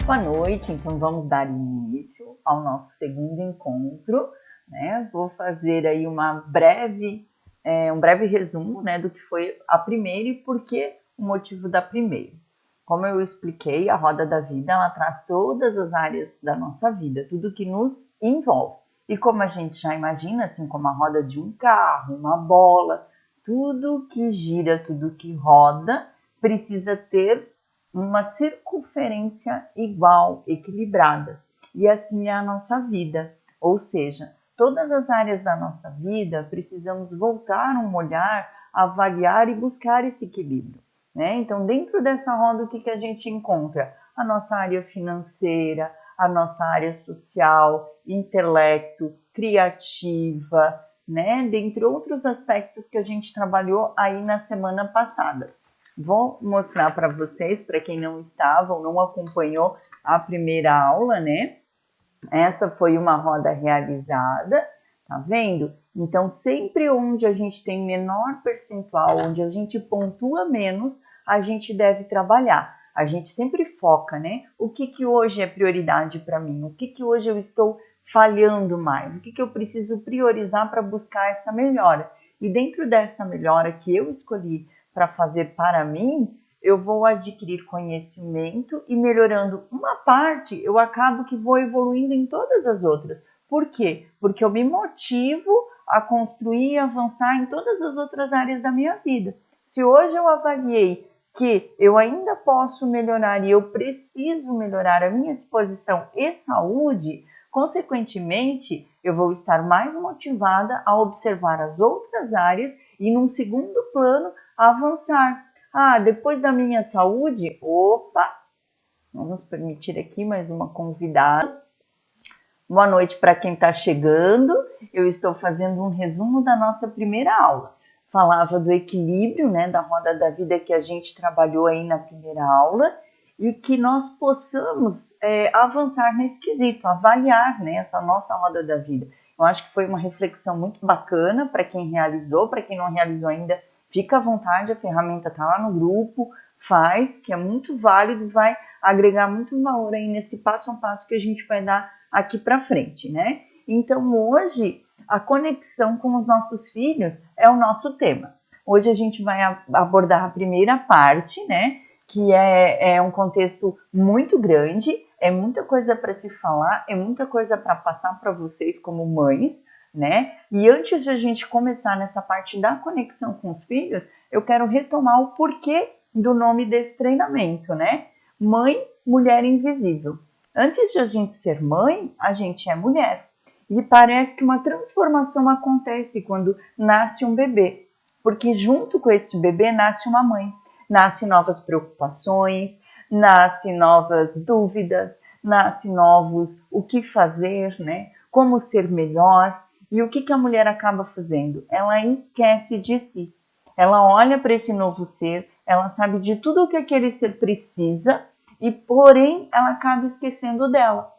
Boa noite, então vamos dar início ao nosso segundo encontro, né? Vou fazer aí um breve resumo, né, do que foi a primeira e por que o motivo da primeira. Como eu expliquei, a roda da vida, ela traz todas as áreas da nossa vida, tudo que nos envolve. E como a gente já imagina, assim como a roda de um carro, uma bola, tudo que gira, tudo que roda, precisa ter uma circunferência igual, equilibrada. E assim é a nossa vida. Ou seja, todas as áreas da nossa vida precisamos voltar um olhar, avaliar e buscar esse equilíbrio, né? Então, dentro dessa roda, o que a gente encontra? A nossa área financeira, a nossa área social, intelecto, criativa, né? Dentre outros aspectos que a gente trabalhou aí na semana passada. Vou mostrar para vocês, para quem não estava ou não acompanhou a primeira aula, né? Essa foi uma roda realizada, tá vendo? Então, sempre onde a gente tem menor percentual, onde a gente pontua menos, a gente deve trabalhar. A gente sempre foca, né? O que hoje é prioridade para mim? O que hoje eu estou falhando mais? O que eu preciso priorizar para buscar essa melhora? E dentro dessa melhora que eu escolhi para fazer para mim, eu vou adquirir conhecimento e melhorando uma parte, eu acabo que vou evoluindo em todas as outras. Por quê? Porque eu me motivo a construir e avançar em todas as outras áreas da minha vida. Se hoje eu avaliei que eu ainda posso melhorar e eu preciso melhorar a minha disposição e saúde, consequentemente, eu vou estar mais motivada a observar as outras áreas e, num segundo plano, avançar. Depois da minha saúde, vamos permitir aqui mais uma convidada. Boa noite para quem está chegando. Eu estou fazendo um resumo da nossa primeira aula. Falava do equilíbrio, né, da roda da vida que a gente trabalhou aí na primeira aula e que nós possamos avançar nesse quesito, avaliar, né, essa nossa roda da vida. Eu acho que foi uma reflexão muito bacana para quem realizou, para quem não realizou ainda, fica à vontade, a ferramenta está lá no grupo, faz, que é muito válido e vai agregar muito valor aí nesse passo a passo que a gente vai dar aqui para frente, né? Então, hoje, a conexão com os nossos filhos é o nosso tema. Hoje a gente vai abordar a primeira parte, né? Que é um contexto muito grande, é muita coisa para se falar, é muita coisa para passar para vocês como mães, né? E antes de a gente começar nessa parte da conexão com os filhos, eu quero retomar o porquê do nome desse treinamento, né? Mãe, mulher invisível. Antes de a gente ser mãe, a gente é mulher. E parece que uma transformação acontece quando nasce um bebê, porque junto com esse bebê nasce uma mãe. Nasce novas preocupações, nasce novas dúvidas, nasce novos o que fazer, né? Como ser melhor. E o que a mulher acaba fazendo? Ela esquece de si. Ela olha para esse novo ser, ela sabe de tudo o que aquele ser precisa, e porém ela acaba esquecendo dela.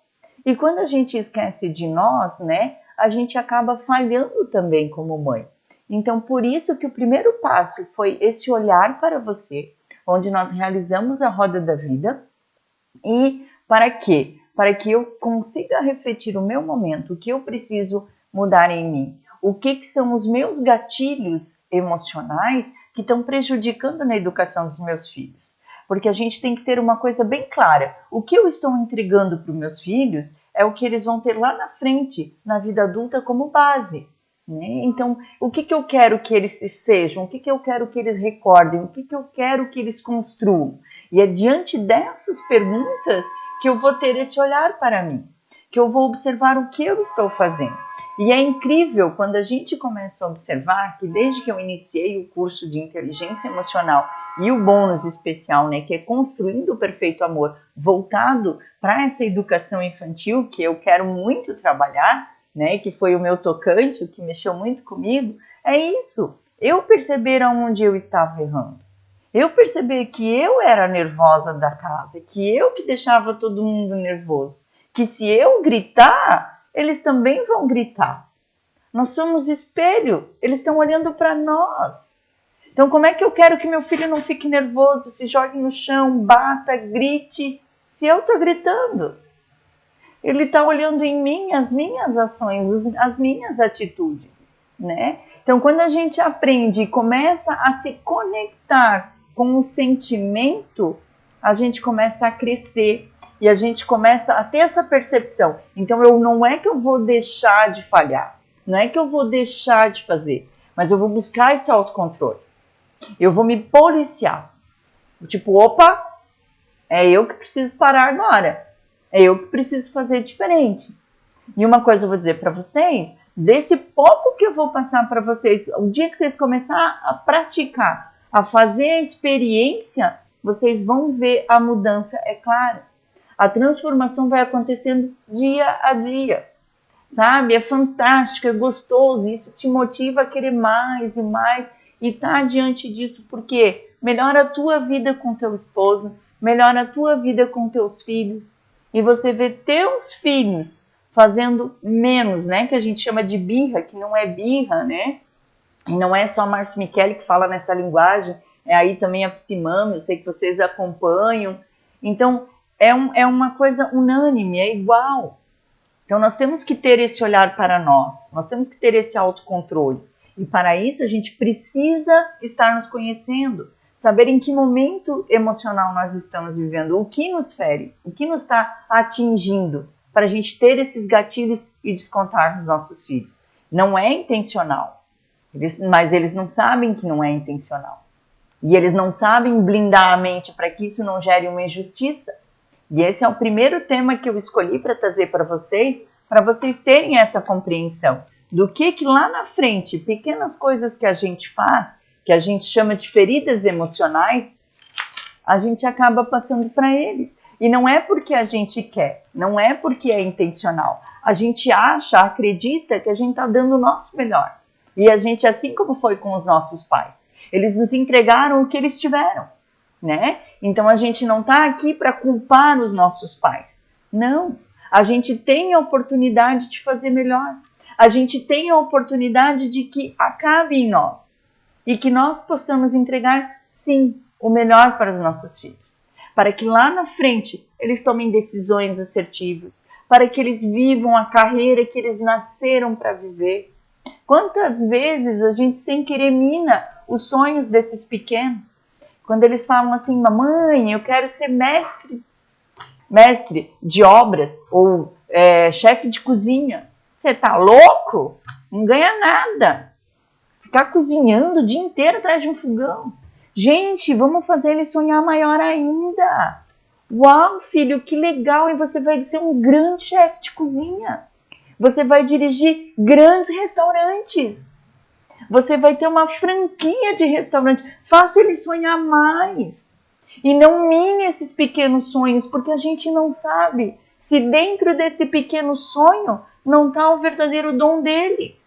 E quando a gente esquece de nós, né, a gente acaba falhando também como mãe. Então, por isso que o primeiro passo foi esse olhar para você, onde nós realizamos a roda da vida. E para quê? Para que eu consiga refletir o meu momento, o que eu preciso mudar em mim. O que são os meus gatilhos emocionais que estão prejudicando na educação dos meus filhos. Porque a gente tem que ter uma coisa bem clara. O que eu estou entregando para os meus filhos é o que eles vão ter lá na frente, na vida adulta, como base. Né? Então, o que eu quero que eles sejam? O que eu quero que eles recordem? O que eu quero que eles construam? E é diante dessas perguntas que eu vou ter esse olhar para mim, que eu vou observar o que eu estou fazendo. E é incrível quando a gente começa a observar que desde que eu iniciei o curso de inteligência emocional e o bônus especial, né, que é construindo o perfeito amor, voltado para essa educação infantil que eu quero muito trabalhar, né, que foi o meu tocante, o que mexeu muito comigo, é isso. Eu perceber aonde eu estava errando. Eu perceber que eu era a nervosa da casa, que eu que deixava todo mundo nervoso, que se eu gritar, eles também vão gritar. Nós somos espelho, eles estão olhando para nós. Então, como é que eu quero que meu filho não fique nervoso, se jogue no chão, bata, grite, Se eu estou gritando, ele está olhando em mim as minhas ações, as minhas atitudes, né? Então, quando a gente aprende e começa a se conectar com o sentimento, a gente começa a crescer e a gente começa a ter essa percepção. Então, não é que eu vou deixar de falhar, não é que eu vou deixar de fazer, mas eu vou buscar esse autocontrole. Eu vou me policiar. Tipo, opa, é eu que preciso parar agora. É eu que preciso fazer diferente. E uma coisa eu vou dizer para vocês, desse pouco que eu vou passar para vocês, o dia que vocês começarem a praticar, a fazer a experiência, vocês vão ver a mudança, é clara. A transformação vai acontecendo dia a dia, sabe? É fantástico, é gostoso, isso te motiva a querer mais e mais e estar diante disso, porque melhora a tua vida com teu esposo, melhora a tua vida com teus filhos, e você vê teus filhos fazendo menos, né? Que a gente chama de birra, que não é birra, né? E não é só a Márcio Michele que fala nessa linguagem, é aí também a Psimama, eu sei que vocês acompanham. Então, é uma coisa unânime, é igual. Então, nós temos que ter esse olhar para nós temos que ter esse autocontrole. E para isso, a gente precisa estar nos conhecendo, saber em que momento emocional nós estamos vivendo, o que nos fere, o que nos está atingindo, para a gente ter esses gatilhos e descontar nos nossos filhos. Não é intencional, mas eles não sabem que não é intencional. E eles não sabem blindar a mente para que isso não gere uma injustiça. E esse é o primeiro tema que eu escolhi para trazer para vocês terem essa compreensão do que lá na frente, pequenas coisas que a gente faz, que a gente chama de feridas emocionais, a gente acaba passando para eles. E não é porque a gente quer, não é porque é intencional. A gente acha, acredita que a gente está dando o nosso melhor. E a gente, assim como foi com os nossos pais, eles nos entregaram o que eles tiveram, né? Então a gente não está aqui para culpar os nossos pais. Não, a gente tem a oportunidade de fazer melhor. A gente tem a oportunidade de que acabe em nós e que nós possamos entregar, sim, o melhor para os nossos filhos, para que lá na frente eles tomem decisões assertivas, para que eles vivam a carreira que eles nasceram para viver. Quantas vezes a gente sem querer mina os sonhos desses pequenos? Quando eles falam assim, mamãe, eu quero ser mestre de obras ou chefe de cozinha. Você tá louco? Não ganha nada. Ficar cozinhando o dia inteiro atrás de um fogão. Gente, vamos fazer ele sonhar maior ainda. Uau, filho, que legal! E você vai ser um grande chefe de cozinha. Você vai dirigir grandes restaurantes. Você vai ter uma franquia de restaurante. Faça ele sonhar mais. E não mine esses pequenos sonhos, porque a gente não sabe se dentro desse pequeno sonho não está o verdadeiro dom dele,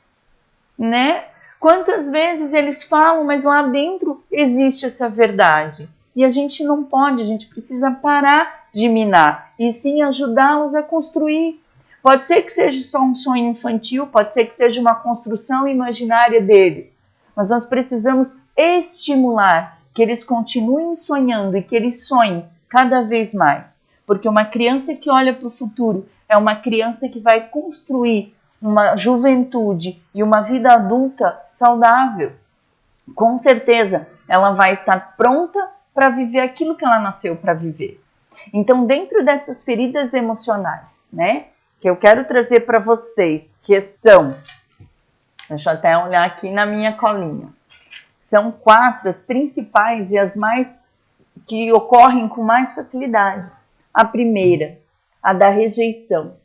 né? Quantas vezes eles falam, mas lá dentro existe essa verdade. E a gente não pode, a gente precisa parar de minar e sim ajudá-los a construir. Pode ser que seja só um sonho infantil, pode ser que seja uma construção imaginária deles, mas nós precisamos estimular que eles continuem sonhando e que eles sonhem cada vez mais. Porque uma criança que olha para o futuro é uma criança que vai construir uma juventude e uma vida adulta saudável. Com certeza, ela vai estar pronta para viver aquilo que ela nasceu para viver. Então, dentro dessas feridas emocionais, né, que eu quero trazer para vocês, que são, deixa eu até olhar aqui na minha colinha, são 4 as principais e as mais que ocorrem com mais facilidade. A primeira, a da rejeição.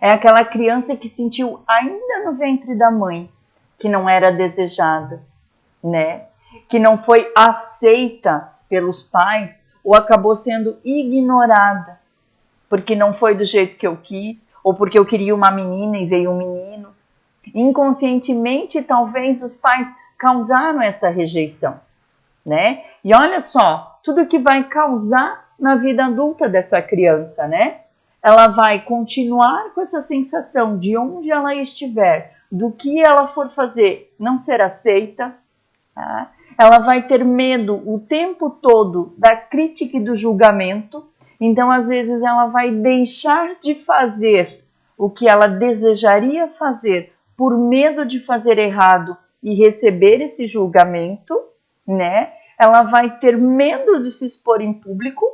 É aquela criança que sentiu ainda no ventre da mãe que não era desejada, né? Que não foi aceita pelos pais ou acabou sendo ignorada porque não foi do jeito que eu quis ou porque eu queria uma menina e veio um menino. Inconscientemente, talvez os pais causaram essa rejeição, né? E olha só, tudo que vai causar na vida adulta dessa criança, né? Ela vai continuar com essa sensação de onde ela estiver, do que ela for fazer, não ser aceita. Tá? Ela vai ter medo o tempo todo da crítica e do julgamento. Então, às vezes, ela vai deixar de fazer o que ela desejaria fazer por medo de fazer errado e receber esse julgamento, né? Ela vai ter medo de se expor em público,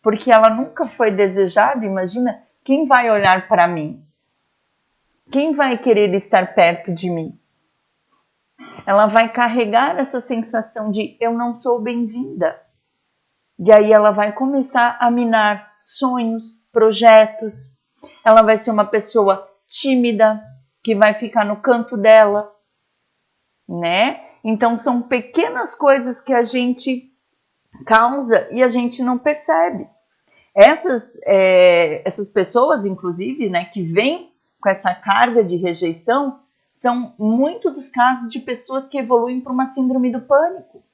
porque ela nunca foi desejada. Imagina, quem vai olhar para mim? Quem vai querer estar perto de mim? Ela vai carregar essa sensação de eu não sou bem-vinda. E aí ela vai começar a minar sonhos, projetos. Ela vai ser uma pessoa tímida, que vai ficar no canto dela, né? Então são pequenas coisas que a gente causa e a gente não percebe. Essas pessoas, inclusive, né, que vêm com essa carga de rejeição, são muitos dos casos de pessoas que evoluem para uma síndrome do pânico.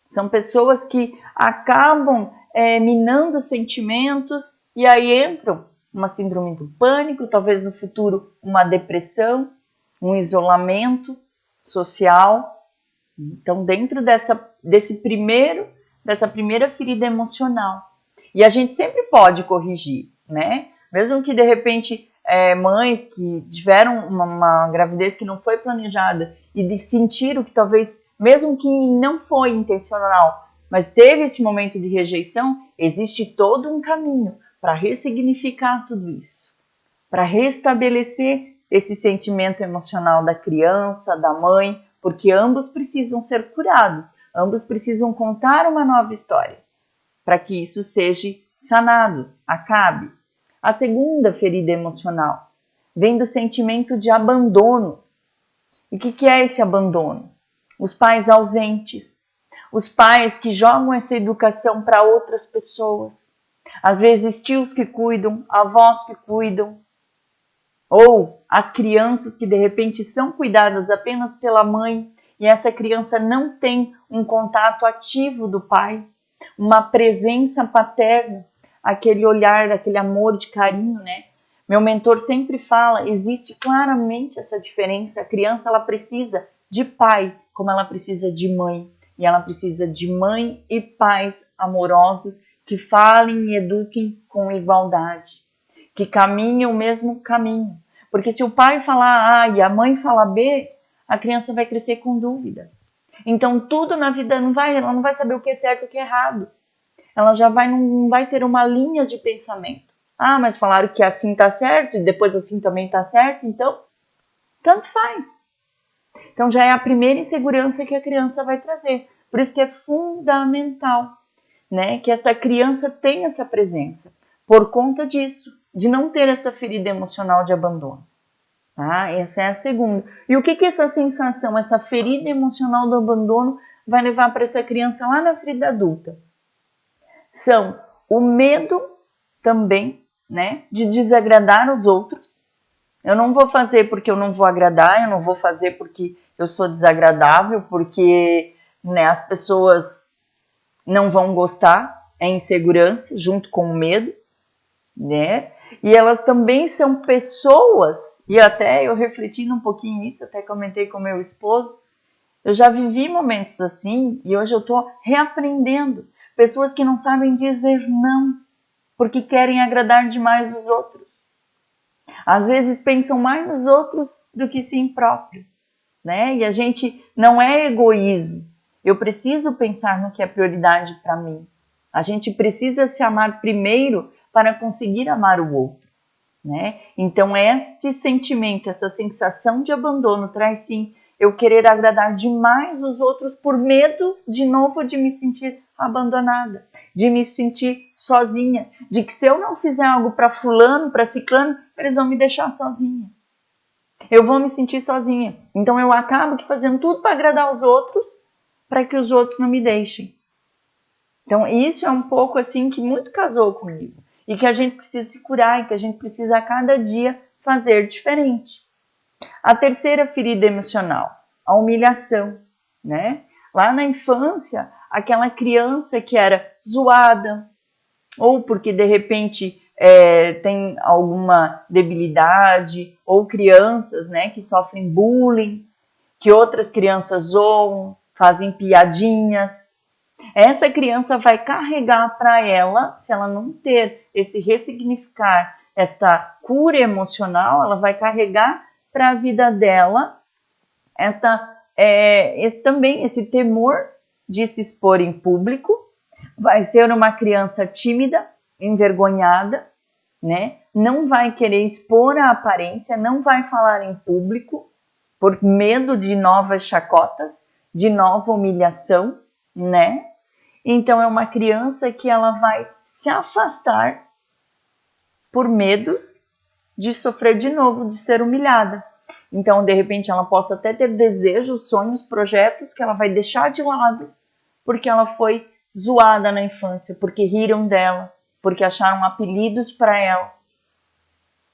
São pessoas que acabam minando sentimentos e aí entram uma síndrome do pânico, talvez no futuro uma depressão, um isolamento social. Então, dentro dessa primeira ferida emocional. E a gente sempre pode corrigir, né? Mesmo que de repente mães que tiveram uma gravidez que não foi planejada e sentiram que talvez, mesmo que não foi intencional, mas teve esse momento de rejeição, existe todo um caminho para ressignificar tudo isso, para restabelecer esse sentimento emocional da criança, da mãe, porque ambos precisam ser curados, ambos precisam contar uma nova história, para que isso seja sanado, acabe. A segunda ferida emocional vem do sentimento de abandono. E o que é esse abandono? Os pais ausentes, os pais que jogam essa educação para outras pessoas, às vezes tios que cuidam, avós que cuidam, ou as crianças que de repente são cuidadas apenas pela mãe e essa criança não tem um contato ativo do pai, uma presença paterna, aquele olhar, aquele amor de carinho, né? Meu mentor sempre fala, existe claramente essa diferença. A criança, ela precisa de pai, como ela precisa de mãe. E ela precisa de mãe e pais amorosos que falem e eduquem com igualdade, que caminhem o mesmo caminho. Porque se o pai falar A e a mãe falar B, a criança vai crescer com dúvida. Então tudo na vida ela não vai saber o que é certo e o que é errado. Ela já não vai ter uma linha de pensamento. Ah, mas falaram que assim tá certo e depois assim também tá certo, então tanto faz. Então já é a primeira insegurança que a criança vai trazer. Por isso que é fundamental, né, que essa criança tenha essa presença, por conta disso, de não ter essa ferida emocional de abandono. Tá? Essa é a segunda. E o que essa sensação, essa ferida emocional do abandono vai levar para essa criança lá na vida adulta? São o medo também, né, de desagradar os outros. Eu não vou fazer porque eu não vou agradar, eu não vou fazer porque eu sou desagradável, porque, né, as pessoas não vão gostar, é insegurança junto com o medo, né? E elas também são pessoas, e até eu refletindo um pouquinho nisso, até comentei com meu esposo, eu já vivi momentos assim e hoje eu estou reaprendendo. Pessoas que não sabem dizer não, porque querem agradar demais os outros. Às vezes pensam mais nos outros do que si próprio, né? E a gente não é egoísmo. Eu preciso pensar no que é prioridade para mim. A gente precisa se amar primeiro para conseguir amar o outro, né? Então este sentimento, essa sensação de abandono traz sim eu querer agradar demais os outros por medo de novo de me sentir abandonada, de me sentir sozinha, de que se eu não fizer algo para fulano, para ciclano, eles vão me deixar sozinha. Eu vou me sentir sozinha. Então eu acabo que fazendo tudo para agradar os outros, para que os outros não me deixem. Então isso é um pouco assim que muito casou comigo. E que a gente precisa se curar e que a gente precisa a cada dia fazer diferente. A terceira ferida emocional, a humilhação, né? Lá na infância, aquela criança que era zoada, ou porque de repente tem alguma debilidade, ou crianças, né, que sofrem bullying, que outras crianças zoam, fazem piadinhas. Essa criança vai carregar para ela, se ela não ter esse ressignificar, esta cura emocional, ela vai carregar para a vida dela esse temor de se expor em público. Vai ser uma criança tímida, envergonhada, né? Não vai querer expor a aparência, não vai falar em público por medo de novas chacotas, de nova humilhação, né? Então é uma criança que ela vai se afastar por medos de sofrer de novo, de ser humilhada. Então, de repente, ela possa até ter desejos, sonhos, projetos que ela vai deixar de lado porque ela foi zoada na infância, porque riram dela, porque acharam apelidos para ela,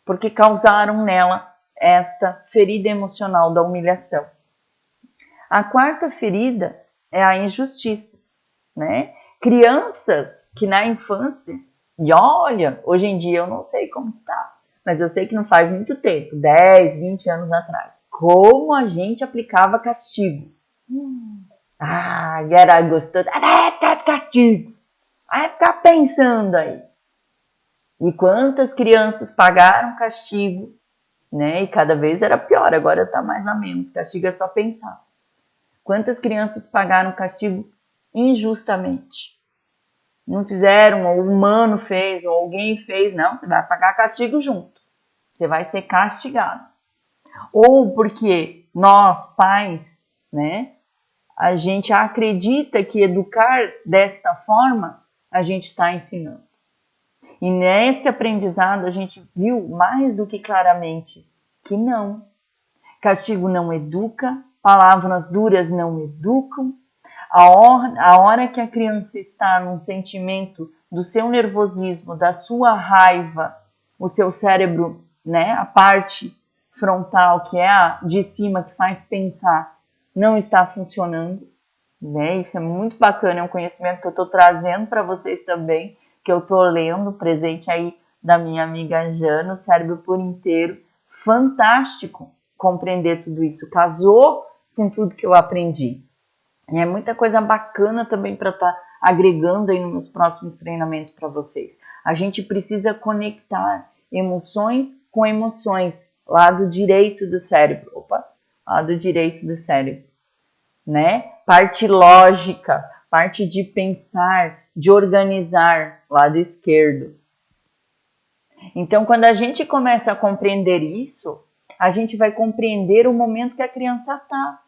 porque causaram nela esta ferida emocional da humilhação. A quarta ferida é a injustiça, né? Crianças que na infância, e olha, hoje em dia eu não sei como tá, mas eu sei que não faz muito tempo, 10, 20 anos atrás, como a gente aplicava castigo. Era gostoso. Castigo. Aí ficar pensando aí. E quantas crianças pagaram castigo, né? E cada vez era pior, agora tá mais ou menos. Castigo é só pensar. Quantas crianças pagaram castigo injustamente? Não fizeram, ou o humano fez, ou alguém fez. Não, você vai pagar castigo junto. Você vai ser castigado. Ou porque nós, pais, né? A gente acredita que educar desta forma a gente está ensinando. E neste aprendizado a gente viu mais do que claramente que não. Castigo não educa, palavras duras não educam. A hora que a criança está num sentimento do seu nervosismo, da sua raiva, o seu cérebro, né, a parte frontal, que é a de cima que faz pensar, não está funcionando, né? Isso é muito bacana, é um conhecimento que eu estou trazendo para vocês também, que eu estou lendo, presente aí da minha amiga Jana, o Cérebro por Inteiro. Fantástico compreender tudo isso, casou com tudo que eu aprendi. E é muita coisa bacana também para estar agregando aí nos meus próximos treinamentos para vocês. A gente precisa conectar emoções com emoções, lado direito do cérebro. Lado direito do cérebro, né? Parte lógica, parte de pensar, de organizar, lado esquerdo. Então, quando a gente começa a compreender isso, a gente vai compreender o momento que a criança está.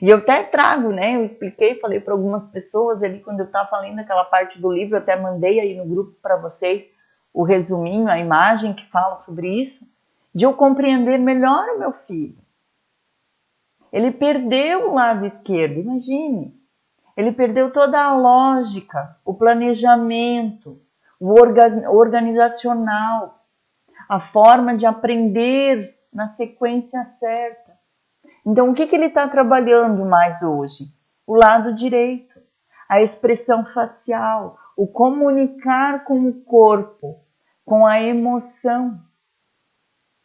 E eu até trago, né? Eu expliquei, falei para algumas pessoas ali quando eu estava falando aquela parte do livro, eu até mandei aí no grupo para vocês o resuminho, a imagem que fala sobre isso, de eu compreender melhor o meu filho. Ele perdeu o lado esquerdo, imagine. Ele perdeu toda a lógica, o planejamento, o organizacional, a forma de aprender na sequência certa. Então, o que ele está trabalhando mais hoje? O lado direito, a expressão facial, o comunicar com o corpo, com a emoção.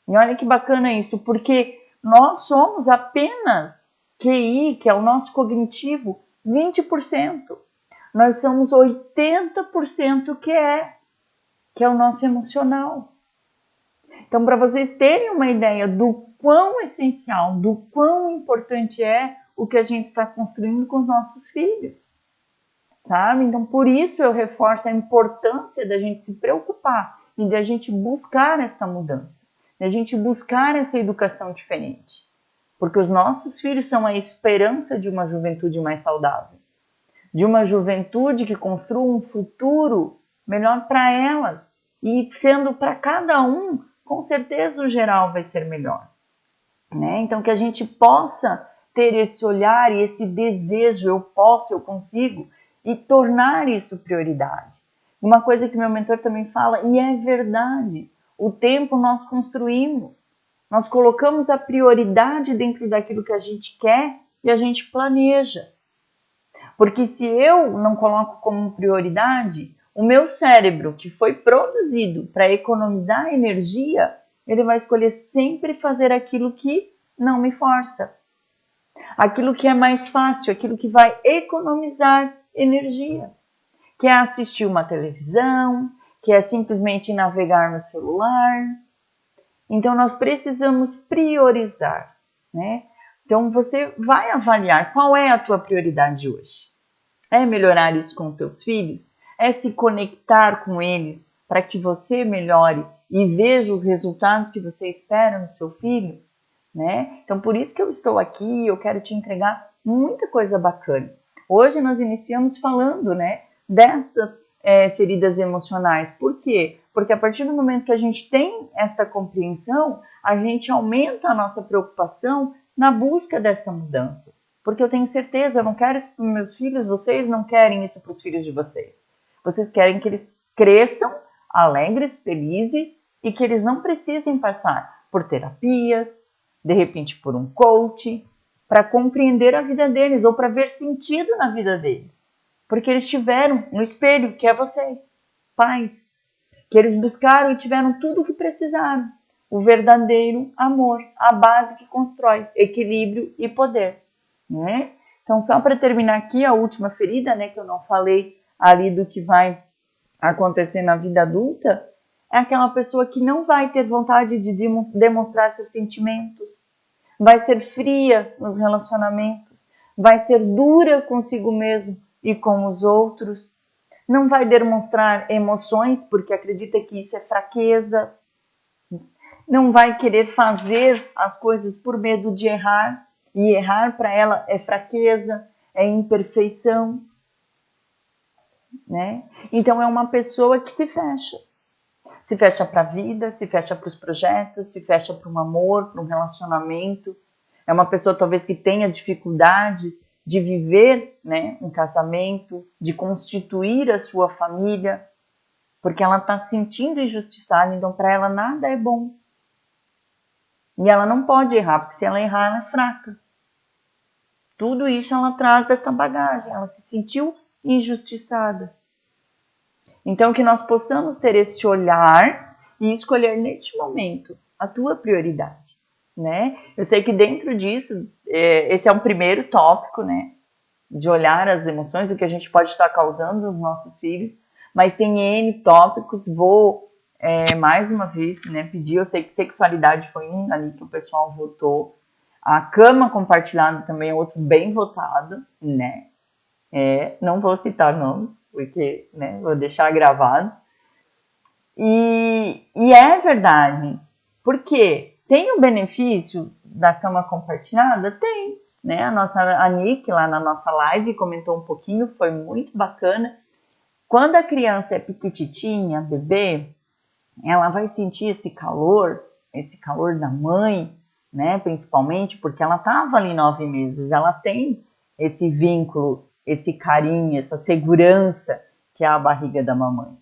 E olha que bacana isso, porque nós somos apenas QI, que é o nosso cognitivo, 20%. Nós somos 80% que é o nosso emocional. Então, para vocês terem uma ideia do quão essencial, do quão importante é o que a gente está construindo com os nossos filhos, sabe? Então, por isso eu reforço a importância da gente se preocupar e da gente buscar essa mudança, da gente buscar essa educação diferente. Porque os nossos filhos são a esperança de uma juventude mais saudável, de uma juventude que construa um futuro melhor para elas. E sendo para cada um, com certeza o geral vai ser melhor, né? Então que a gente possa ter esse olhar e esse desejo, eu posso, eu consigo, e tornar isso prioridade. Uma coisa que meu mentor também fala, e é verdade, o tempo nós construímos, nós colocamos a prioridade dentro daquilo que a gente quer e a gente planeja. Porque se eu não coloco como prioridade, o meu cérebro, que foi produzido para economizar energia, ele vai escolher sempre fazer aquilo que não me força. Aquilo que é mais fácil, aquilo que vai economizar energia. Quer assistir uma televisão, quer simplesmente navegar no celular. Então, nós precisamos priorizar, né? Então, você vai avaliar qual é a tua prioridade hoje. É melhorar isso com teus filhos? É se conectar com eles para que você melhore e veja os resultados que você espera no seu filho? Né? Então, por isso que eu estou aqui, eu quero te entregar muita coisa bacana. Hoje nós iniciamos falando, né, destas feridas emocionais. Por quê? Porque a partir do momento que a gente tem esta compreensão, a gente aumenta a nossa preocupação na busca dessa mudança. Porque eu tenho certeza, eu não quero isso para os meus filhos, vocês não querem isso para os filhos de vocês. Vocês querem que eles cresçam alegres, felizes e que eles não precisem passar por terapias, de repente por um coach, para compreender a vida deles ou para ver sentido na vida deles. Porque eles tiveram um espelho, que é vocês, pais, que eles buscaram e tiveram tudo o que precisaram. O verdadeiro amor, a base que constrói equilíbrio e poder. Né? Então, só para terminar aqui, a última ferida, né, que eu não falei ali do que vai acontecer na vida adulta, é aquela pessoa que não vai ter vontade de demonstrar seus sentimentos, vai ser fria nos relacionamentos, vai ser dura consigo mesmo e com os outros, não vai demonstrar emoções porque acredita que isso é fraqueza, não vai querer fazer as coisas por medo de errar, e errar para ela é fraqueza, é imperfeição, né? Então é uma pessoa que se fecha para a vida, se fecha para os projetos, se fecha para um amor, para um relacionamento. É uma pessoa talvez que tenha dificuldades de viver, né, um casamento, de constituir a sua família, porque ela está se sentindo injustiçada, então para ela nada é bom. E ela não pode errar, porque se ela errar, ela é fraca. Tudo isso ela traz dessa bagagem, ela se sentiu injustiçada. Então, que nós possamos ter esse olhar e escolher neste momento a tua prioridade, né? Eu sei que dentro disso, esse é um primeiro tópico, né? De olhar as emoções, o que a gente pode estar causando nos nossos filhos, mas tem N tópicos, vou mais uma vez, né, pedir, eu sei que sexualidade foi um ali que o pessoal votou, a cama compartilhada também é outro bem votado, né? Não vou citar nomes, porque, né, vou deixar gravado. E é verdade, porque tem o benefício da cama compartilhada? Tem, né? A Nick, lá na nossa live, comentou um pouquinho, foi muito bacana. Quando a criança é piquititinha, bebê, ela vai sentir esse calor da mãe, né? Principalmente porque ela estava ali 9 meses, ela tem esse vínculo, esse carinho, essa segurança que é a barriga da mamãe.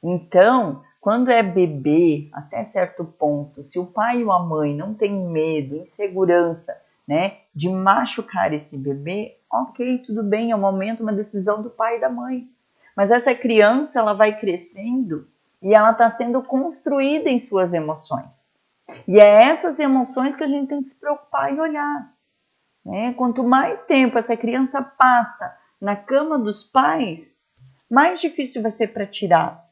Então, quando é bebê, até certo ponto, se o pai ou a mãe não tem medo, insegurança, né, de machucar esse bebê, ok, tudo bem, é um momento, uma decisão do pai e da mãe. Mas essa criança, ela vai crescendo e ela está sendo construída em suas emoções. E é essas emoções que a gente tem que se preocupar e olhar. Né? Quanto mais tempo essa criança passa na cama dos pais, mais difícil vai ser para tirar.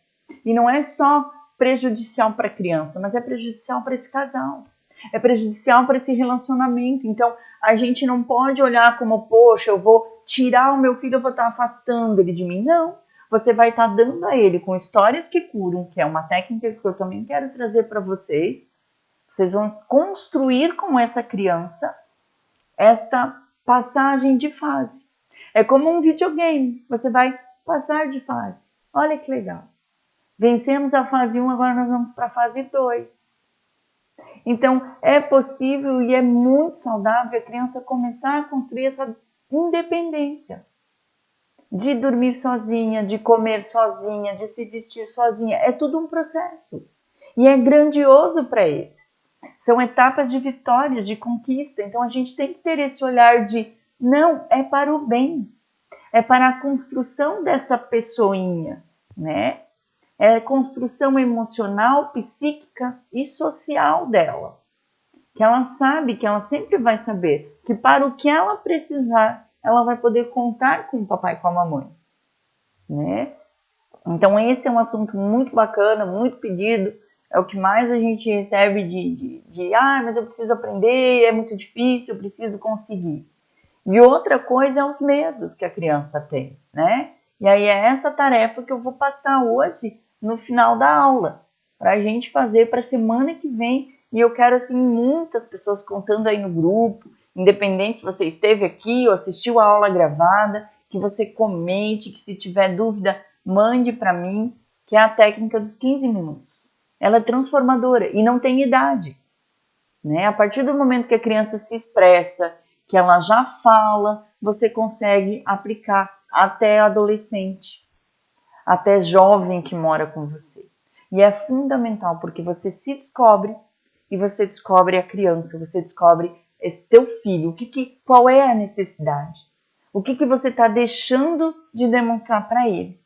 E não é só prejudicial para a criança, mas é prejudicial para esse casal. É prejudicial para esse relacionamento. Então, a gente não pode olhar como, poxa, eu vou tirar o meu filho, eu vou estar afastando ele de mim. Não, você vai estar dando a ele com histórias que curam, que é uma técnica que eu também quero trazer para vocês. Vocês vão construir com essa criança esta passagem de fase. É como um videogame, você vai passar de fase. Olha que legal. Vencemos a fase 1, agora nós vamos para a fase 2. Então, é possível e é muito saudável a criança começar a construir essa independência. De dormir sozinha, de comer sozinha, de se vestir sozinha. É tudo um processo. E é grandioso para eles. São etapas de vitória, de conquista. Então, a gente tem que ter esse olhar de, não, é para o bem. É para a construção dessa pessoinha, né? É a construção emocional, psíquica e social dela. Que ela sabe, que ela sempre vai saber que para o que ela precisar, ela vai poder contar com o papai e com a mamãe. né? Então esse é um assunto muito bacana, muito pedido, é o que mais a gente recebe mas eu preciso aprender, é muito difícil, eu preciso conseguir. E outra coisa é os medos que a criança tem, né? E aí é essa tarefa que eu vou passar hoje no final da aula, para a gente fazer para a semana que vem. E eu quero, assim, muitas pessoas contando aí no grupo, independente se você esteve aqui ou assistiu a aula gravada, que você comente, que se tiver dúvida, mande para mim, que é a técnica dos 15 minutos. Ela é transformadora e não tem idade, né? A partir do momento que a criança se expressa, que ela já fala, você consegue aplicar até adolescente, até jovem que mora com você. E é fundamental porque você se descobre e você descobre a criança, você descobre esse teu filho, qual é a necessidade, o que você está deixando de demonstrar para ele,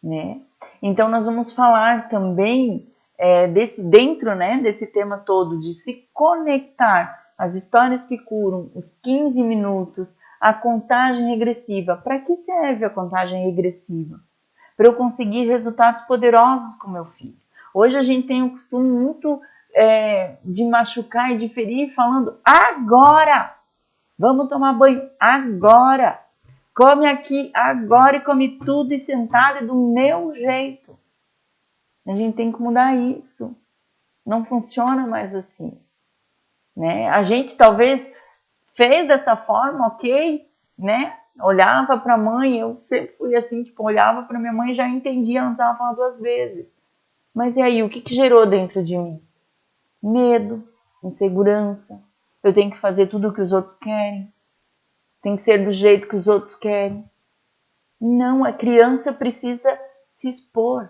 né? Então nós vamos falar também dentro, né, desse tema todo de se conectar às histórias que curam, os 15 minutos, a contagem regressiva. Para que serve a contagem regressiva? Para eu conseguir resultados poderosos com meu filho. Hoje a gente tem um costume muito de machucar e de ferir falando agora, vamos tomar banho agora. Come aqui agora e come tudo e sentado do meu jeito. A gente tem que mudar isso. Não funciona mais assim, né? A gente talvez fez dessa forma, ok, né? Olhava para a mãe, eu sempre fui assim, tipo, olhava para minha mãe e já entendia, não precisava falar duas vezes. Mas e aí, o que gerou dentro de mim? Medo, insegurança. Eu tenho que fazer tudo o que os outros querem. Tem que ser do jeito que os outros querem. Não, a criança precisa se expor.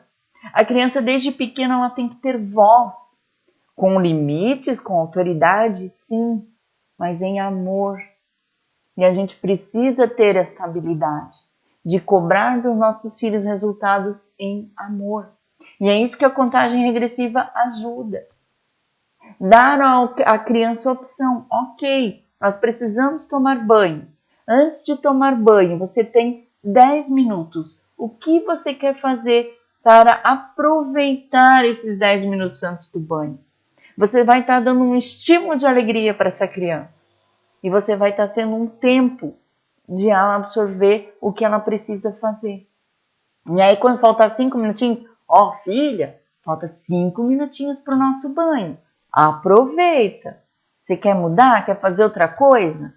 A criança, desde pequena, ela tem que ter voz. Com limites, com autoridade, sim, mas em amor. E a gente precisa ter esta habilidade de cobrar dos nossos filhos resultados em amor. E é isso que a contagem regressiva ajuda. Dar à criança a opção. Ok, nós precisamos tomar banho. Antes de tomar banho, você tem 10 minutos. O que você quer fazer para aproveitar esses 10 minutos antes do banho? Você vai estar dando um estímulo de alegria para essa criança. E você vai estar tendo um tempo de ela absorver o que ela precisa fazer. E aí, quando faltar 5 minutinhos, filha, falta 5 minutinhos para o nosso banho. Aproveita. Você quer mudar? Quer fazer outra coisa?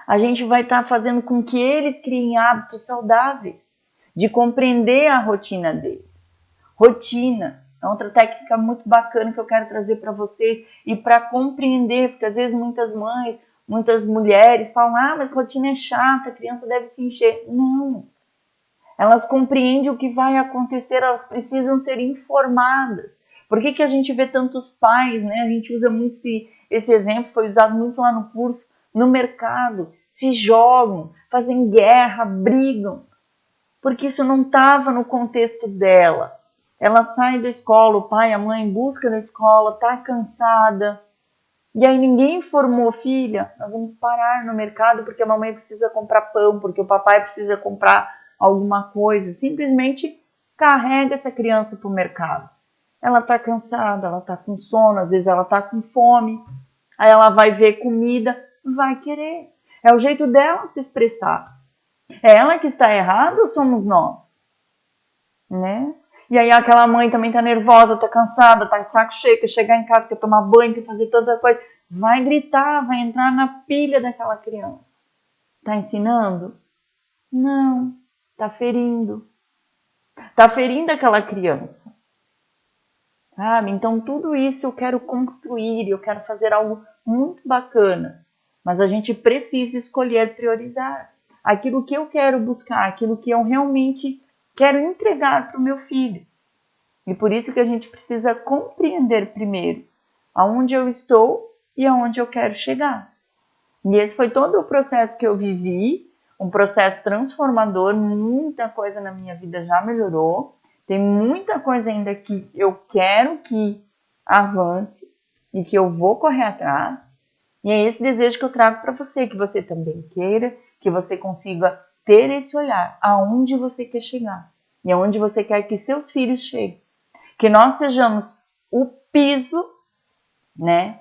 A gente vai estar fazendo com que eles criem hábitos saudáveis, de compreender a rotina deles. Rotina é outra técnica muito bacana que eu quero trazer para vocês e para compreender, porque às vezes muitas mães, muitas mulheres falam, mas rotina é chata, a criança deve se encher. Não. Elas compreendem o que vai acontecer, elas precisam ser informadas. Por que a gente vê tantos pais, né? A gente usa muito esse exemplo, foi usado muito lá no curso, no mercado, se jogam, fazem guerra, brigam, porque isso não estava no contexto dela. Ela sai da escola, o pai, a mãe busca na escola, está cansada, e aí ninguém informou, filha, nós vamos parar no mercado porque a mamãe precisa comprar pão, porque o papai precisa comprar alguma coisa. Simplesmente carrega essa criança para o mercado. Ela está cansada, ela está com sono, às vezes ela está com fome. Aí ela vai ver comida, vai querer. É o jeito dela se expressar. É ela que está errada ou somos nós? Né? E aí aquela mãe também tá nervosa, tá cansada, tá de saco cheio, quer chegar em casa, quer tomar banho, quer fazer tanta coisa. Vai gritar, vai entrar na pilha daquela criança. Tá ensinando? Não. Tá ferindo. Tá ferindo aquela criança. Sabe? Então tudo isso eu quero construir, eu quero fazer algo muito bacana. Mas a gente precisa escolher priorizar aquilo que eu quero buscar, aquilo que eu realmente quero entregar para o meu filho. E por isso que a gente precisa compreender primeiro aonde eu estou e aonde eu quero chegar. E esse foi todo o processo que eu vivi, um processo transformador, muita coisa na minha vida já melhorou, tem muita coisa ainda que eu quero que avance e que eu vou correr atrás. E é esse desejo que eu trago para você, que você também queira, que você consiga ter esse olhar aonde você quer chegar e aonde você quer que seus filhos cheguem. Que nós sejamos o piso, né?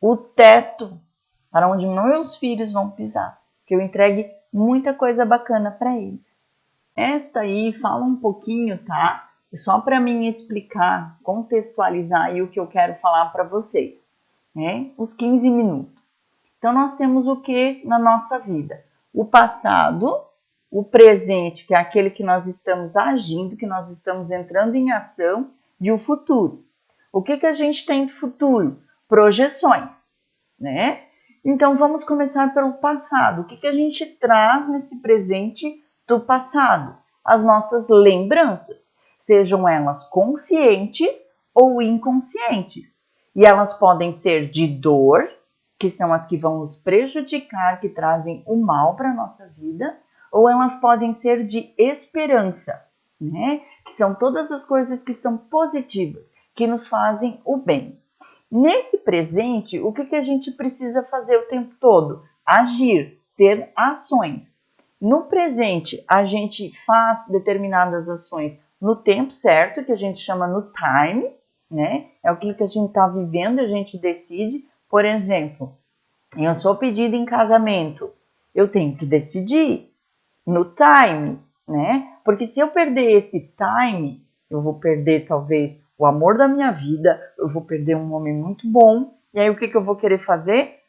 O teto para onde meus filhos vão pisar. Que eu entregue muita coisa bacana para eles. Esta aí fala um pouquinho, tá? Só para mim explicar, contextualizar aí o que eu quero falar para vocês, né? Os 15 minutos. Então nós temos o que na nossa vida? O passado, o presente, que é aquele que nós estamos agindo, que nós estamos entrando em ação, e o futuro. O que a gente tem de futuro? Projeções, né? Então vamos começar pelo passado. O que a gente traz nesse presente do passado? As nossas lembranças, sejam elas conscientes ou inconscientes. E elas podem ser de dor, que são as que vão nos prejudicar, que trazem o mal para a nossa vida, ou elas podem ser de esperança, né? Que são todas as coisas que são positivas, que nos fazem o bem. Nesse presente, o que a gente precisa fazer o tempo todo? Agir, ter ações. No presente, a gente faz determinadas ações no tempo certo, que a gente chama no time, né? É aquilo que a gente está vivendo, a gente decide. Por exemplo, eu sou pedida em casamento, eu tenho que decidir no time, né? Porque se eu perder esse time, eu vou perder talvez o amor da minha vida, eu vou perder um homem muito bom, e aí o que eu vou querer fazer?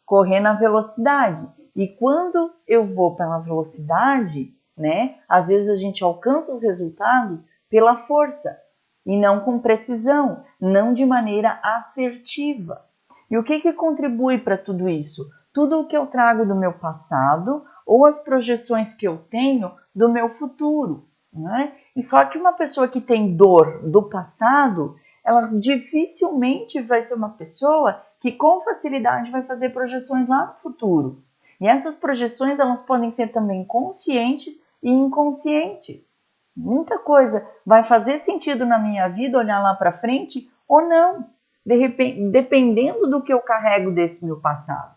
Correr na velocidade. E quando eu vou pela velocidade, né? Às vezes a gente alcança os resultados pela força e não com precisão, não de maneira assertiva. E o que contribui para tudo isso? Tudo o que eu trago do meu passado ou as projeções que eu tenho do meu futuro, né? E só que uma pessoa que tem dor do passado, ela dificilmente vai ser uma pessoa que com facilidade vai fazer projeções lá no futuro. E essas projeções, elas podem ser também conscientes e inconscientes. Muita coisa vai fazer sentido na minha vida olhar lá para frente ou não, de repente, dependendo do que eu carrego desse meu passado.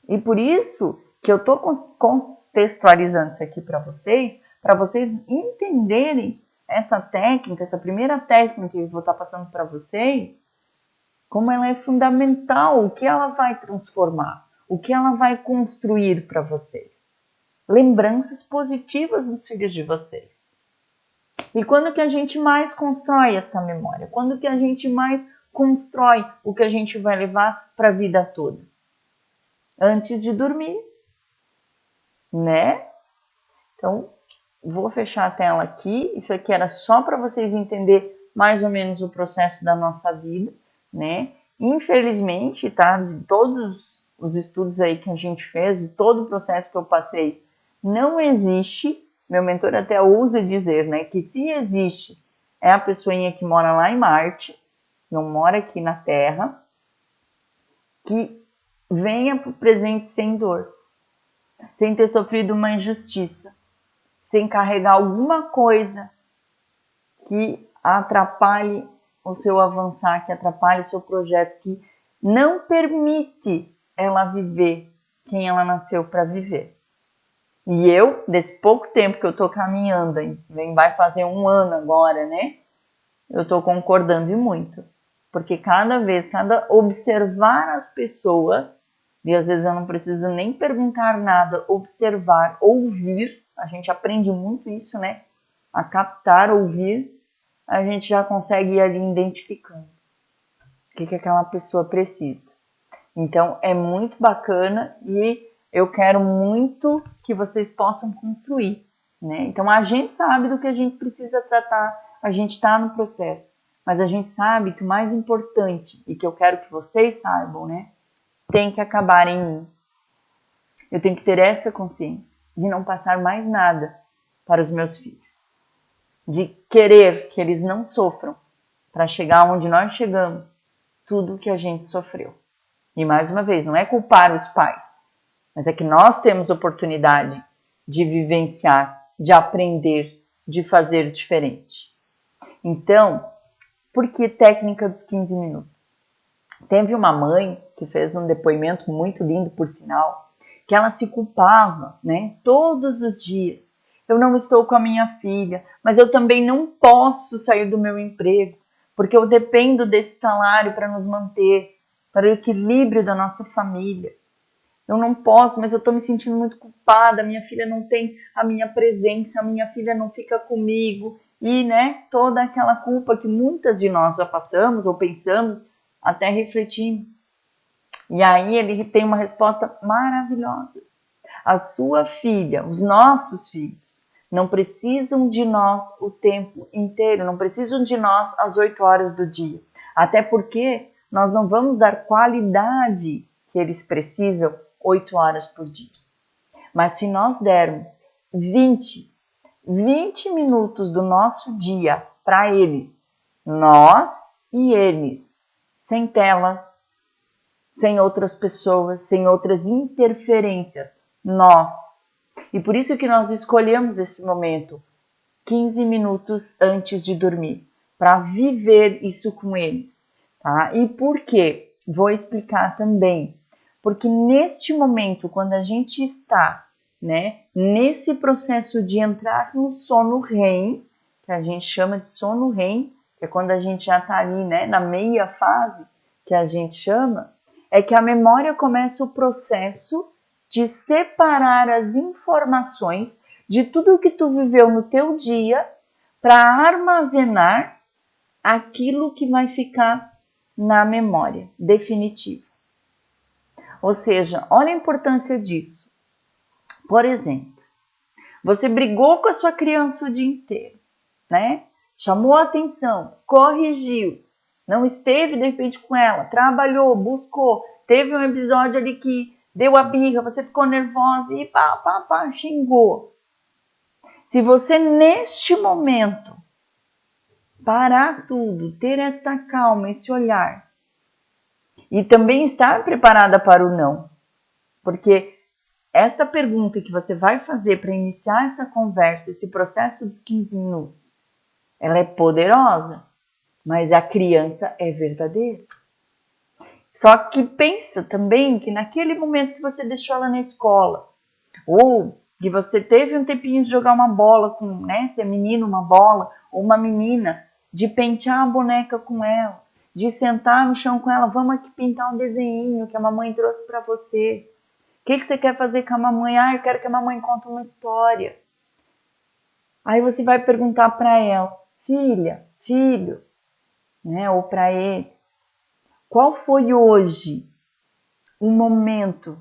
E por isso que eu estou contextualizando isso aqui para vocês entenderem essa técnica, essa primeira técnica que eu vou estar passando para vocês, como ela é fundamental, o que ela vai transformar, o que ela vai construir para vocês. Lembranças positivas dos filhos de vocês. E quando que a gente mais constrói essa memória? Quando que a gente mais constrói o que a gente vai levar para a vida toda? Antes de dormir, né? Então, vou fechar a tela aqui. Isso aqui era só para vocês entenderem mais ou menos o processo da nossa vida, né? Infelizmente, tá? De todos os estudos aí que a gente fez, e todo o processo que eu passei, não existe. Meu mentor até ousa dizer, né? Que se existe, é a pessoinha que mora lá em Marte, não mora aqui na Terra, que venha para o presente sem dor, sem ter sofrido uma injustiça, sem carregar alguma coisa que atrapalhe o seu avançar, que atrapalhe o seu projeto, que não permite ela viver quem ela nasceu para viver. E eu, desse pouco tempo que eu estou caminhando, vai fazer 1 ano agora, né? Eu estou concordando e muito. Porque cada observar as pessoas, e às vezes eu não preciso nem perguntar nada, observar, ouvir, a gente aprende muito isso, né? A captar, ouvir, a gente já consegue ir ali identificando o que aquela pessoa precisa. Então é muito bacana e eu quero muito que vocês possam construir, né? Então a gente sabe do que a gente precisa tratar, a gente está no processo, mas a gente sabe que o mais importante e que eu quero que vocês saibam, né? Tem que acabar em mim. Eu tenho que ter essa consciência de não passar mais nada para os meus filhos, de querer que eles não sofram para chegar onde nós chegamos, tudo que a gente sofreu. E mais uma vez, não é culpar os pais, mas é que nós temos oportunidade de vivenciar, de aprender, de fazer diferente. Então, por que técnica dos 15 minutos? Teve uma mãe que fez um depoimento muito lindo, por sinal, que ela se culpava, né? Todos os dias. Eu não estou com a minha filha, mas eu também não posso sair do meu emprego, porque eu dependo desse salário para nos manter, para o equilíbrio da nossa família. Eu não posso, mas eu estou me sentindo muito culpada, minha filha não tem a minha presença, a minha filha não fica comigo. E, né, toda aquela culpa que muitas de nós já passamos ou pensamos, até refletimos. E aí ele tem uma resposta maravilhosa. A sua filha, os nossos filhos, não precisam de nós o tempo inteiro, não precisam de nós às 8 horas do dia. Até porque nós não vamos dar qualidade que eles precisam 8 horas por dia. Mas se nós dermos 20 minutos do nosso dia para eles, nós e eles, sem telas, sem outras pessoas, sem outras interferências, nós. E por isso que nós escolhemos esse momento, 15 minutos antes de dormir, para viver isso com eles, tá? E por quê? Vou explicar também. Porque neste momento, quando a gente está, né, nesse processo de entrar no sono REM, que a gente chama de sono REM, que é quando a gente já está ali, né, na meia fase, que a gente chama, é que a memória começa o processo de separar as informações de tudo que tu viveu no teu dia para armazenar aquilo que vai ficar na memória definitiva. Ou seja, olha a importância disso. Por exemplo, você brigou com a sua criança o dia inteiro, né? Chamou a atenção, corrigiu, não esteve de repente com ela, trabalhou, buscou, teve um episódio ali que deu a birra, você ficou nervosa e xingou. Se você neste momento parar tudo, ter esta calma, esse olhar e também estar preparada para o não, porque esta pergunta que você vai fazer para iniciar essa conversa, esse processo dos 15 minutos, ela é poderosa, mas a criança é verdadeira. Só que pensa também que naquele momento que você deixou ela na escola, ou que você teve um tempinho de jogar uma bola com, né, se é menino, uma bola, ou uma menina, de pentear a boneca com ela, de sentar no chão com ela, vamos aqui pintar um desenho que a mamãe trouxe para você. O que você quer fazer com a mamãe? Eu quero que a mamãe conte uma história. Aí você vai perguntar para ela, filha, filho, né, ou para ele, qual foi hoje o momento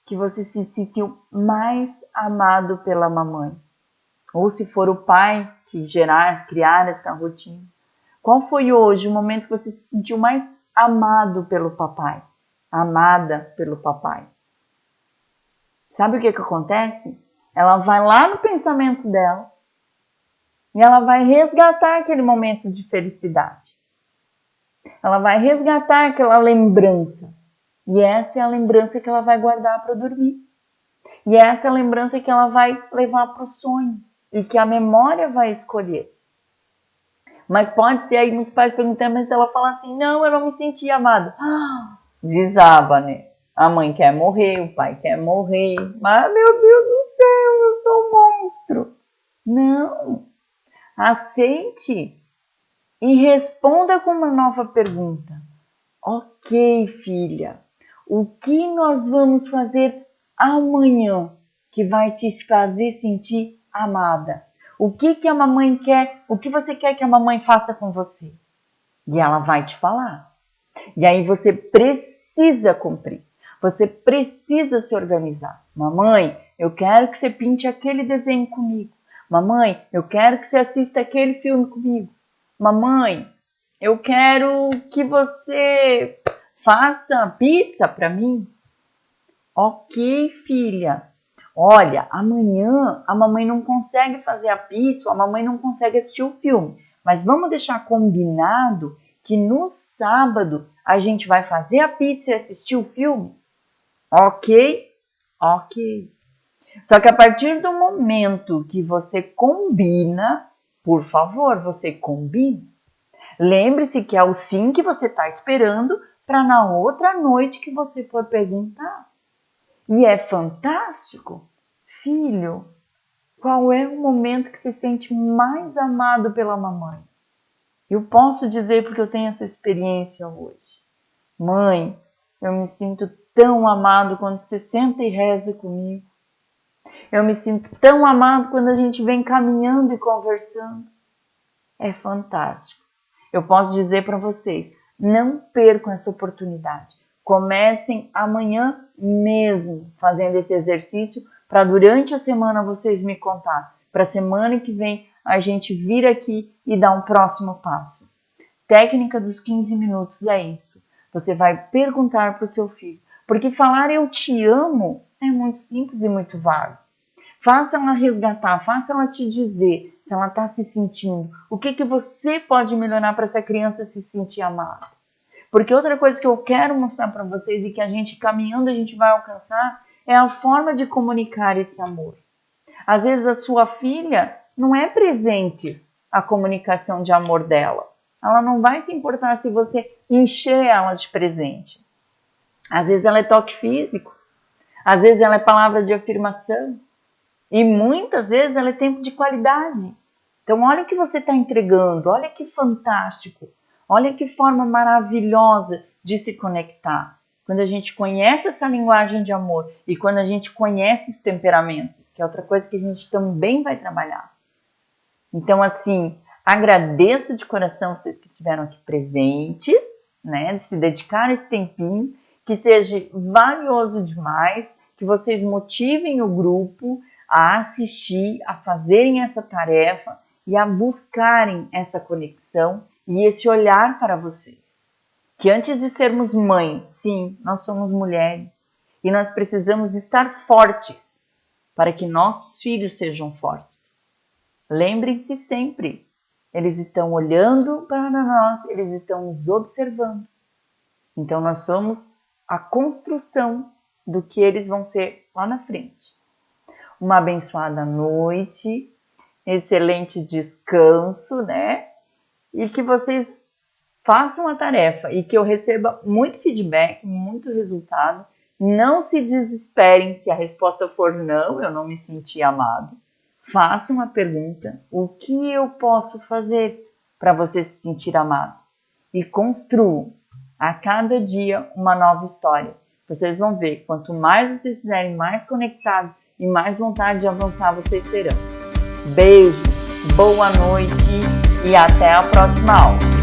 que você se sentiu mais amado pela mamãe? Ou se for o pai que criar essa rotina, qual foi hoje o momento que você se sentiu mais amado pelo papai? Amada pelo papai? Sabe o que acontece? Ela vai lá no pensamento dela e ela vai resgatar aquele momento de felicidade. Ela vai resgatar aquela lembrança. E essa é a lembrança que ela vai guardar para dormir. E essa é a lembrança que ela vai levar para o sonho. E que a memória vai escolher. Mas pode ser aí muitos pais perguntando, mas ela fala assim, não, eu não me senti amado. Desaba, né? A mãe quer morrer, o pai quer morrer. Mas, meu Deus do céu, eu sou um monstro. Não. Aceite e responda com uma nova pergunta. Ok, filha, o que nós vamos fazer amanhã que vai te fazer sentir amada? O que a mamãe quer? O que você quer que a mamãe faça com você? E ela vai te falar. E aí você precisa cumprir. Você precisa se organizar. Mamãe, eu quero que você pinte aquele desenho comigo. Mamãe, eu quero que você assista aquele filme comigo. Mamãe, eu quero que você faça pizza para mim. Ok, filha. Olha, amanhã a mamãe não consegue fazer a pizza, a mamãe não consegue assistir o filme. Mas vamos deixar combinado que no sábado a gente vai fazer a pizza e assistir o filme? Ok? Ok. Só que a partir do momento que você combina, por favor, você combina. Lembre-se que é o sim que você está esperando para na outra noite que você for perguntar. E é fantástico. Filho, qual é o momento que se sente mais amado pela mamãe? Eu posso dizer porque eu tenho essa experiência hoje. Mãe, eu me sinto tão amado quando você senta e reza comigo. Eu me sinto tão amado quando a gente vem caminhando e conversando. É fantástico. Eu posso dizer para vocês, não percam essa oportunidade. Comecem amanhã mesmo fazendo esse exercício para durante a semana vocês me contar. Para a semana que vem a gente vir aqui e dar um próximo passo. Técnica dos 15 minutos é isso. Você vai perguntar para o seu filho. Porque falar eu te amo é muito simples e muito vago. Faça ela resgatar, faça ela te dizer se ela está se sentindo. O que você pode melhorar para essa criança se sentir amada? Porque outra coisa que eu quero mostrar para vocês e que a gente caminhando a gente vai alcançar é a forma de comunicar esse amor. Às vezes a sua filha não é presentes a comunicação de amor dela. Ela não vai se importar se você encher ela de presente. Às vezes ela é toque físico. Às vezes ela é palavra de afirmação. E muitas vezes ela é tempo de qualidade. Então olha o que você está entregando. Olha que fantástico. Olha que forma maravilhosa de se conectar. Quando a gente conhece essa linguagem de amor e quando a gente conhece os temperamentos, que é outra coisa que a gente também vai trabalhar. Então, assim, agradeço de coração vocês que estiveram aqui presentes, né? De se dedicar esse tempinho, que seja valioso demais, que vocês motivem o grupo a assistir, a fazerem essa tarefa e a buscarem essa conexão e esse olhar para vocês. Que antes de sermos mãe, sim, nós somos mulheres e nós precisamos estar fortes para que nossos filhos sejam fortes. Lembrem-se sempre, eles estão olhando para nós, eles estão nos observando. Então nós somos a construção do que eles vão ser lá na frente. Uma abençoada noite, excelente descanso, né? E que vocês façam a tarefa e que eu receba muito feedback, muito resultado. Não se desesperem se a resposta for não, eu não me senti amado. Façam a pergunta, o que eu posso fazer para você se sentir amado? E construam a cada dia uma nova história. Vocês vão ver, quanto mais vocês fizerem, mais conectados e mais vontade de avançar vocês terão. Beijo, boa noite e até a próxima aula.